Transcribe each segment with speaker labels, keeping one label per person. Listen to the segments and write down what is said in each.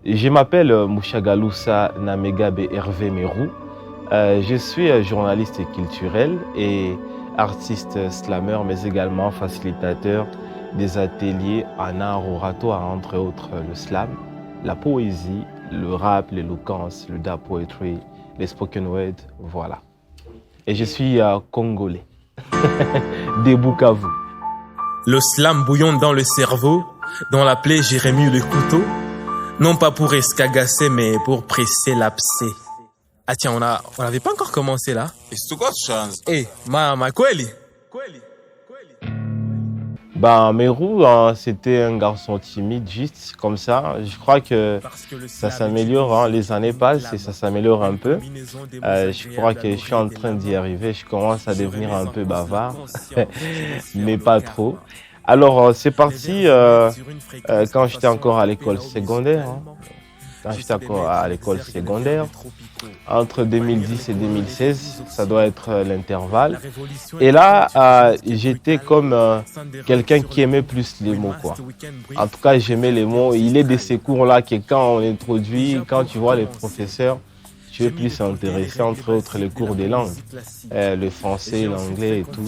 Speaker 1: Je m'appelle Mouchagaloussa Namegabe Hervé Merou. Je suis journaliste culturel et artiste slammer, mais également facilitateur des ateliers en art oratoire, entre autres le slam, la poésie, le rap, l'éloquence, le da poetry, les spoken word, voilà. Et je suis congolais, des Bukavu.
Speaker 2: Le slam bouillonne dans le cerveau, dans la plaie j'ai remis le couteau, non pas pour escagasser, mais pour presser l'abcès. Ah tiens, on n'avait pas encore commencé là. Eh, ma kweli.
Speaker 1: Merou, c'était un garçon timide, juste comme ça. Je crois que ça s'améliore, les années passent et ça s'améliore un peu. Je crois que je suis en train d'y arriver. Je commence à devenir un peu bavard, mais pas trop. Alors, c'est parti quand j'étais encore à l'école secondaire. Quand j'étais encore à l'école secondaire, entre 2010 et 2016, ça doit être l'intervalle. Et là, j'étais comme quelqu'un qui aimait plus les mots, quoi. En tout cas, j'aimais les mots. Il est de ces cours-là que quand on introduit, quand tu vois les professeurs, tu es plus intéressé, entre autres, les cours des langues, le français, l'anglais et tout.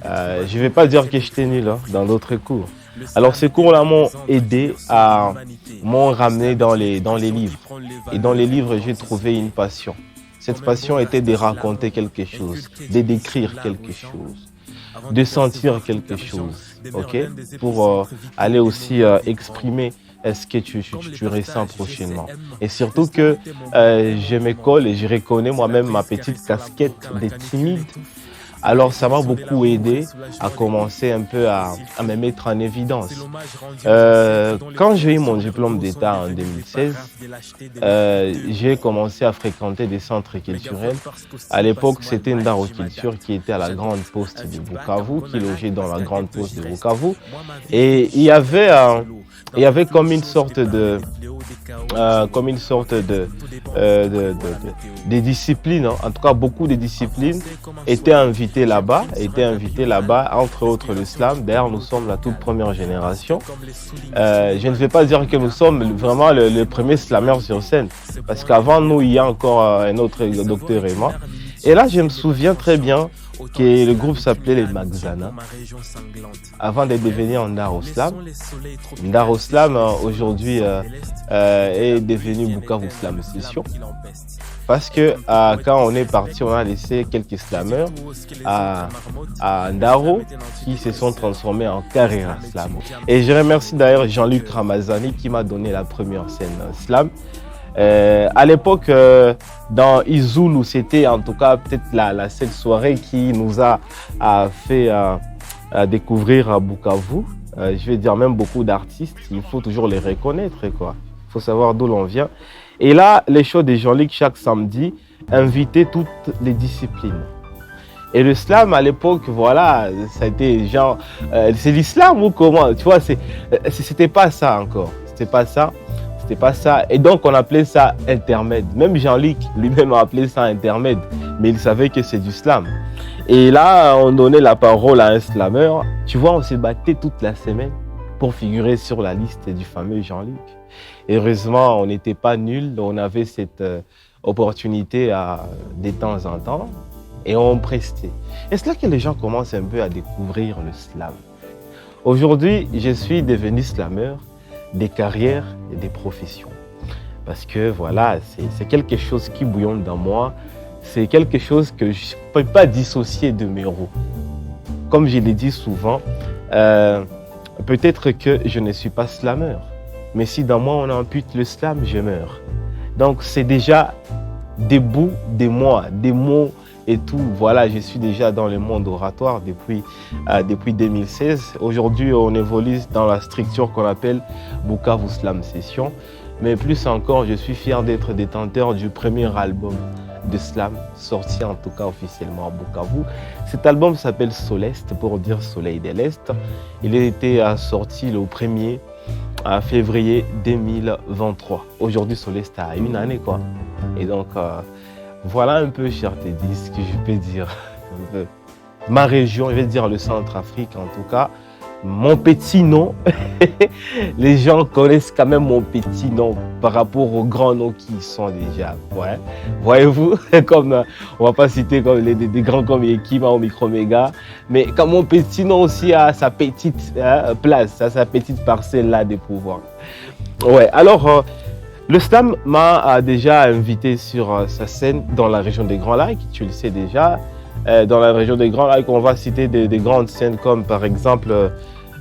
Speaker 1: Je ne vais pas dire que j'étais nul dans d'autres cours. Alors, ces cours-là m'ont ramené dans les livres. Et dans les livres, j'ai trouvé une passion. Cette passion était de raconter quelque chose, de décrire quelque chose, de sentir quelque chose, ok? Pour aller aussi exprimer ce que tu ressens prochainement. Et surtout que je m'école et je reconnais moi-même ma petite casquette de timide. Alors ça m'a beaucoup aidé à commencer un peu à me mettre en évidence. Quand j'ai eu mon diplôme d'État en 2016, j'ai commencé à fréquenter des centres culturels. À l'époque, c'était Ndaro Culture qui était à la Grande Poste de Bukavu, qui logeait dans la Grande Poste de Bukavu. Et il y avait comme une sorte de disciplines, en tout cas beaucoup de disciplines étaient invitées là-bas, entre autres le slam. D'ailleurs, nous sommes la toute première génération. Je ne vais pas dire que nous sommes vraiment le premier slammer sur scène, parce qu'avant nous, il y a encore un autre docteur Emma. Et là, je me souviens très bien que le groupe s'appelait les Magzana, avant de devenir Ndaro Slam. Ndaro Slam, aujourd'hui, est devenu Bukavu Slam Session. Parce que quand on est parti, on a laissé quelques slammers à Ndaro qui se sont transformés en Carrera Slam. Et je remercie d'ailleurs Jean-Luc Ramazani qui m'a donné la première scène slam. À l'époque, dans Izulu, c'était en tout cas peut-être cette soirée qui nous a fait découvrir Bukavu. Je vais dire même beaucoup d'artistes, il faut toujours les reconnaître, quoi. Il faut savoir d'où l'on vient. Et là, les shows de Jean-Luc chaque samedi invitaient toutes les disciplines. Et le slam à l'époque, voilà, ça a été genre, c'est l'islam ou comment? Tu vois, c'était pas ça encore. C'était pas ça. Et donc, on appelait ça intermède. Même Jean-Luc lui-même a appelé ça intermède. Mais il savait que c'est du slam. Et là, on donnait la parole à un slammer. Tu vois, on se battait toute la semaine pour figurer sur la liste du fameux Jean-Luc. Heureusement, on n'était pas nuls. On avait cette opportunité de temps en temps. Et on prestait. Et c'est là que les gens commencent un peu à découvrir le slam. Aujourd'hui, je suis devenu slammer des carrières et des professions. Parce que voilà, c'est quelque chose qui bouillonne dans moi. C'est quelque chose que je ne peux pas dissocier de Merou. Comme je l'ai dit souvent, peut-être que je ne suis pas slammer. Mais si dans moi on ampute le slam, je meurs. Donc c'est déjà des bouts de moi, des mots et tout. Voilà, je suis déjà dans le monde oratoire depuis 2016. Aujourd'hui, on évolue dans la structure qu'on appelle Bukavu Slam Session. Mais plus encore, je suis fier d'être détenteur du premier album de slam, sorti en tout cas officiellement à Bukavu. Cet album s'appelle Soleste, pour dire Soleil de l'Est. Il a été sorti le 1er février 2023. Aujourd'hui, Soleste a une année, quoi. Et donc, voilà un peu, cher Teddy, ce que je peux dire. Ma région, je vais dire le Centrafrique en tout cas, mon petit nom, les gens connaissent quand même mon petit nom par rapport aux grands noms qui sont déjà. Ouais. Voyez-vous, comme on va pas citer comme des grands comme Ekima ou Microméga, mais comme mon petit nom aussi a sa petite place, sa petite parcelle là de pouvoir. Ouais. Alors le slam m'a déjà invité sur sa scène dans la région des Grands Lacs, tu le sais déjà. Dans la région des Grands Lacs, on va citer des grandes scènes comme par exemple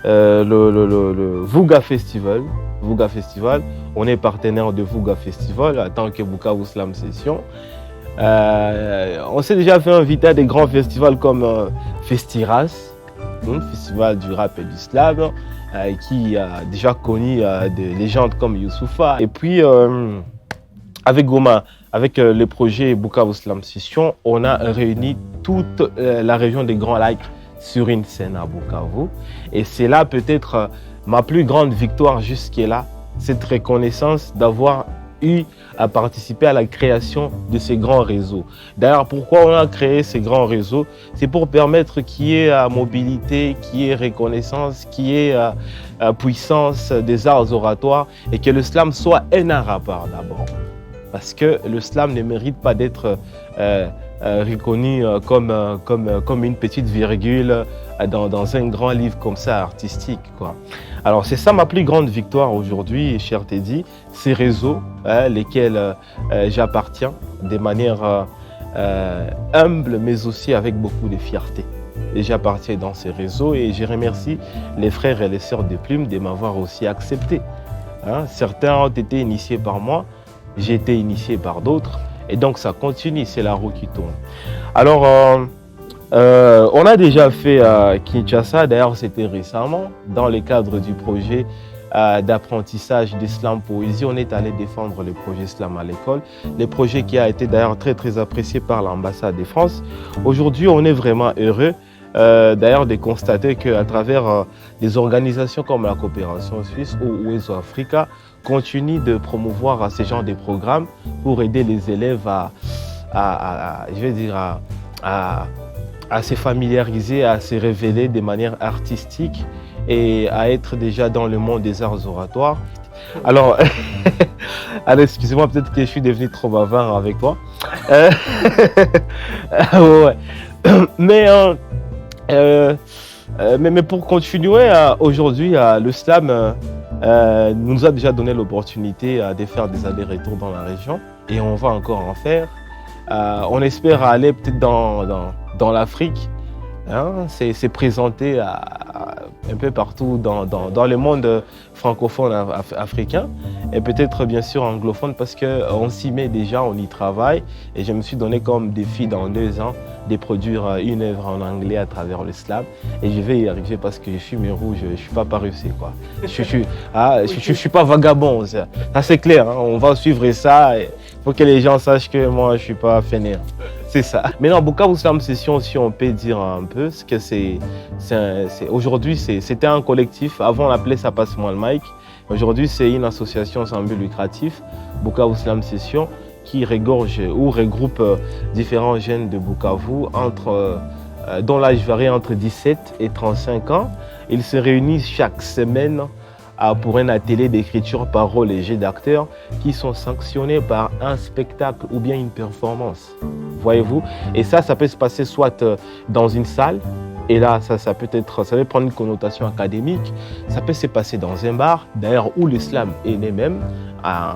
Speaker 1: le Vuga Festival. Vuga Festival, on est partenaire de Vuga Festival en tant que Bukavu Slam Session. On s'est déjà fait inviter à des grands festivals comme Festiras, festival du rap et du slam, qui a déjà connu des légendes comme Youssoufa. Et puis avec Goma, avec le projet Bukavu Slam Session, on a réuni toute la région des Grands Lacs sur une scène à Bukavu. Et c'est là peut-être ma plus grande victoire jusqu'à-là, cette reconnaissance d'avoir eu à participer à la création de ces grands réseaux. D'ailleurs, pourquoi on a créé ces grands réseaux? C'est pour permettre qu'il y ait mobilité, qu'il y ait reconnaissance, qu'il y ait puissance des arts oratoires et que le slam soit un art à part d'abord. Parce que le slam ne mérite pas d'être reconnu comme une petite virgule dans un grand livre comme ça, artistique, quoi. Alors c'est ça ma plus grande victoire aujourd'hui, cher Teddy, ces réseaux lesquels j'appartiens de manière humble mais aussi avec beaucoup de fierté. Et j'appartiens dans ces réseaux et je remercie les frères et les sœurs de Plume de m'avoir aussi accepté. Certains ont été initiés par moi, j'ai été initié par d'autres et donc ça continue, c'est la roue qui tourne. Alors on a déjà fait Kinshasa, d'ailleurs c'était récemment, dans le cadre du projet d'apprentissage d'Islam Poésie. On est allé défendre le projet Islam à l'école, le projet qui a été d'ailleurs très apprécié par l'ambassade de France. Aujourd'hui, on est vraiment heureux d'ailleurs de constater qu'à travers des organisations comme la Coopération Suisse ou ESO Africa, continue de promouvoir ce genre de programmes pour aider les élèves à se familiariser, à se révéler de manière artistique et à être déjà dans le monde des arts oratoires. Alors, alors excusez-moi, peut-être que je suis devenu trop bavard avec toi. Ouais. Mais pour continuer, aujourd'hui, le slam nous a déjà donné l'opportunité de faire des allers-retours dans la région et on va encore en faire. On espère aller peut-être dans l'Afrique, c'est présenté un peu partout dans le monde francophone africain et peut-être bien sûr anglophone parce qu'on s'y met déjà, on y travaille et je me suis donné comme défi dans 2 ans de produire une œuvre en anglais à travers le slam et je vais y arriver parce que je suis rouge, je ne suis pas paresseux, quoi. Je suis pas vagabond, ça c'est clair, on va suivre ça. Il faut que les gens sachent que moi je ne suis pas fainéant. C'est ça. Maintenant, Bukavu Slam Session, si on peut dire un peu, ce que aujourd'hui, c'était un collectif. Avant, on appelait ça Passe-moi le mic. Aujourd'hui, c'est une association sans but lucratif, Bukavu Slam Session, qui regorge ou regroupe différents jeunes de Bukavu dont l'âge varie entre 17 et 35 ans. Ils se réunissent chaque semaine pour un atelier d'écriture, parole et jeu d'acteurs qui sont sanctionnés par un spectacle ou bien une performance. Voyez-vous? Et ça peut se passer soit dans une salle, et là, ça peut prendre une connotation académique, ça peut se passer dans un bar, d'ailleurs où l'islam est né même, en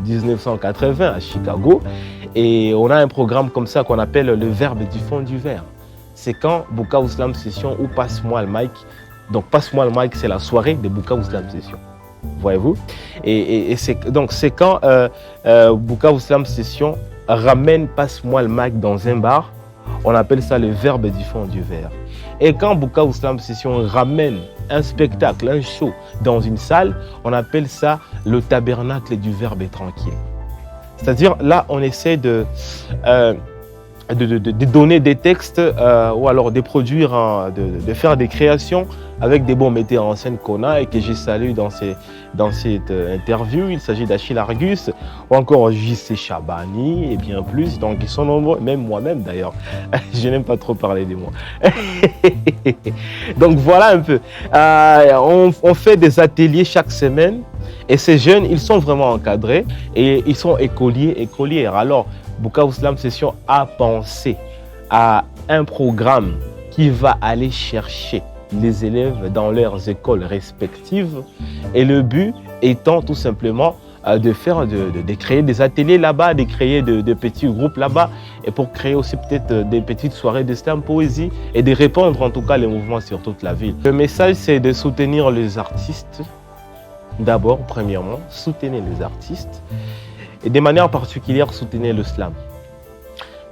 Speaker 1: 1980 à Chicago. Et on a un programme comme ça qu'on appelle le verbe du fond du verre. C'est quand Bukavu Slam Session ou Passe-moi le mic. Donc Passe-moi le mic, c'est la soirée de Bukavu Slam Session. Voyez-vous? Et c'est quand Bukavu Slam Session ramène Passe-moi le mic dans un bar, on appelle ça le verbe du fond du verre. Et quand Bukavu Slam Session ramène un spectacle, un show dans une salle, on appelle ça le tabernacle du verbe tranquille. C'est-à-dire là, on essaie de donner des textes ou alors de produire, de faire des créations avec des bons metteurs en scène qu'on a et que j'ai salué dans cette interview. Il s'agit d'Achille Argus ou encore JC Chabani et bien plus. Donc ils sont nombreux, même moi-même d'ailleurs. Je n'aime pas trop parler de moi. Donc voilà un peu. On fait des ateliers chaque semaine et ces jeunes, ils sont vraiment encadrés et ils sont écoliers, écolières. Alors, Bukavu Slam Session a pensé à un programme qui va aller chercher les élèves dans leurs écoles respectives et le but étant tout simplement de créer des ateliers là-bas, de créer de petits groupes là-bas et pour créer aussi peut-être des petites soirées de slam poésie et de répandre en tout cas les mouvements sur toute la ville. Le message c'est de soutenir les artistes. D'abord, premièrement, soutenez les artistes et de manière particulière, soutenez le slam.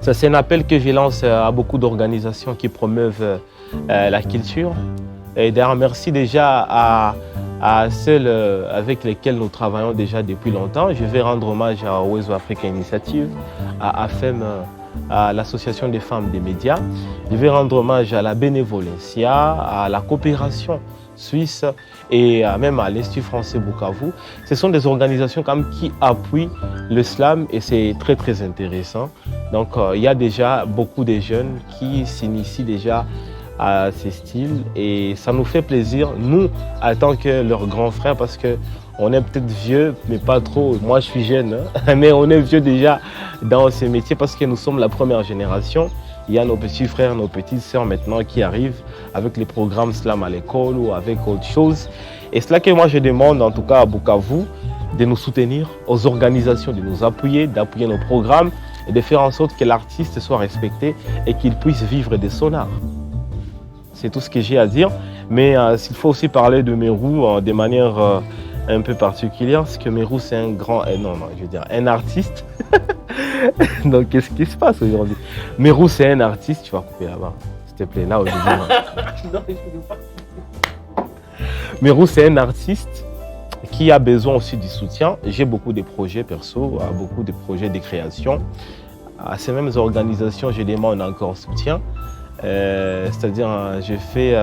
Speaker 1: Ça, c'est un appel que je lance à beaucoup d'organisations qui promeuvent la culture. Et d'ailleurs, merci déjà à celles avec lesquelles nous travaillons déjà depuis longtemps. Je vais rendre hommage à West Africa Initiative, à AFEM, à l'Association des femmes des médias. Je vais rendre hommage à la Bénévolencia, à la coopération suisse et même à l'Institut français Bukavu. Ce sont des organisations quand même qui appuient le slam et c'est très très intéressant. Donc il y a déjà beaucoup de jeunes qui s'initient déjà à ces styles et ça nous fait plaisir, nous, en tant que leurs grands frères, parce qu'on est peut-être vieux, mais pas trop. Moi, je suis jeune, hein, mais on est vieux déjà dans ces métiers parce que nous sommes la première génération. Il y a nos petits frères, nos petites sœurs maintenant qui arrivent avec les programmes slam à l'école ou avec autre chose. Et c'est là que moi je demande, en tout cas à Bukavu, de nous soutenir, aux organisations de nous appuyer, d'appuyer nos programmes et de faire en sorte que l'artiste soit respecté et qu'il puisse vivre de son art. C'est tout ce que j'ai à dire. Mais s'il faut aussi parler de Meru de manière un peu particulière, parce que Meru c'est un grand, un artiste. Donc qu'est-ce qui se passe aujourd'hui? Meru c'est un artiste, tu vas couper là-bas, s'il te plaît, là aujourd'hui. Non, je veux pas. Meru c'est un artiste qui a besoin aussi du soutien. J'ai beaucoup de projets perso, beaucoup de projets de création. À ces mêmes organisations, je demande encore soutien. C'est-à-dire, je fais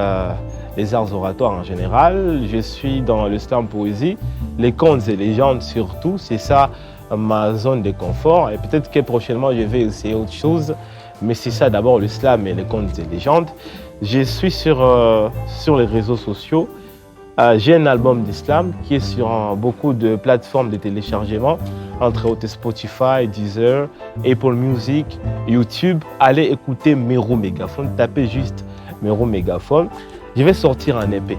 Speaker 1: les arts oratoires en général, je suis dans le slam poésie, les contes et légendes surtout, c'est ça ma zone de confort. Et peut-être que prochainement, je vais essayer autre chose, mais c'est ça d'abord le slam et les contes et légendes. Je suis sur les réseaux sociaux. J'ai un album d'islam qui est sur beaucoup de plateformes de téléchargement, entre autres Spotify, Deezer, Apple Music, YouTube. Allez écouter Meru Mégaphone, tapez juste Meru Mégaphone. Je vais sortir un EP.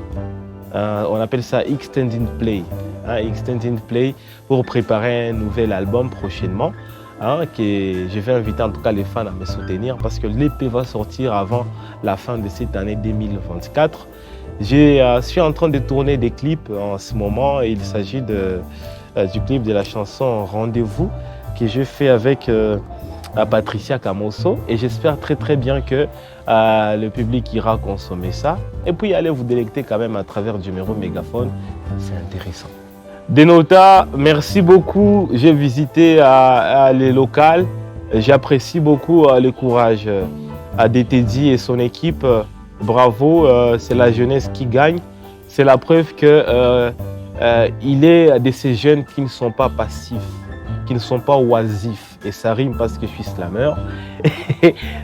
Speaker 1: On appelle ça Extending Play. Extending Play pour préparer un nouvel album prochainement. Que je vais inviter en tout cas les fans à me soutenir parce que l'EP va sortir avant la fin de cette année 2024. Je suis en train de tourner des clips en ce moment et il s'agit du clip de la chanson Rendez-vous que j'ai fait avec Patricia Camosso et j'espère très très bien que le public ira consommer ça et puis allez vous délecter quand même à travers du Meru Mégaphone, c'est intéressant. Denota, merci beaucoup. J'ai visité les locales. J'apprécie beaucoup le courage de Teddy et son équipe. Bravo, c'est la jeunesse qui gagne. C'est la preuve qu'il est de ces jeunes qui ne sont pas passifs, qui ne sont pas oisifs. Et ça rime parce que je suis slameur.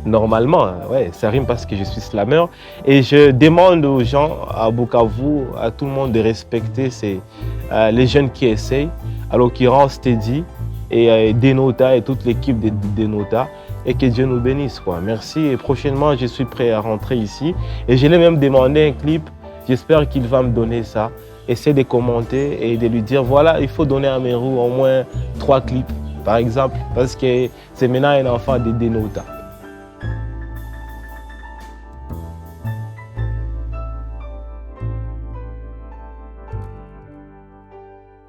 Speaker 1: Normalement, ouais, ça rime parce que je suis slameur. Et je demande aux gens, à Bukavu, à tout le monde de respecter les jeunes qui essayent. À l'occurrence, Teddy et Denota et toute l'équipe de Denota. Et que Dieu nous bénisse, quoi. Merci. Et prochainement, je suis prêt à rentrer ici. Et je l'ai même demandé un clip. J'espère qu'il va me donner ça. Essayez de commenter et de lui dire, voilà, il faut donner à Meru au moins 3 clips, par exemple. Parce que c'est maintenant un enfant de Denota.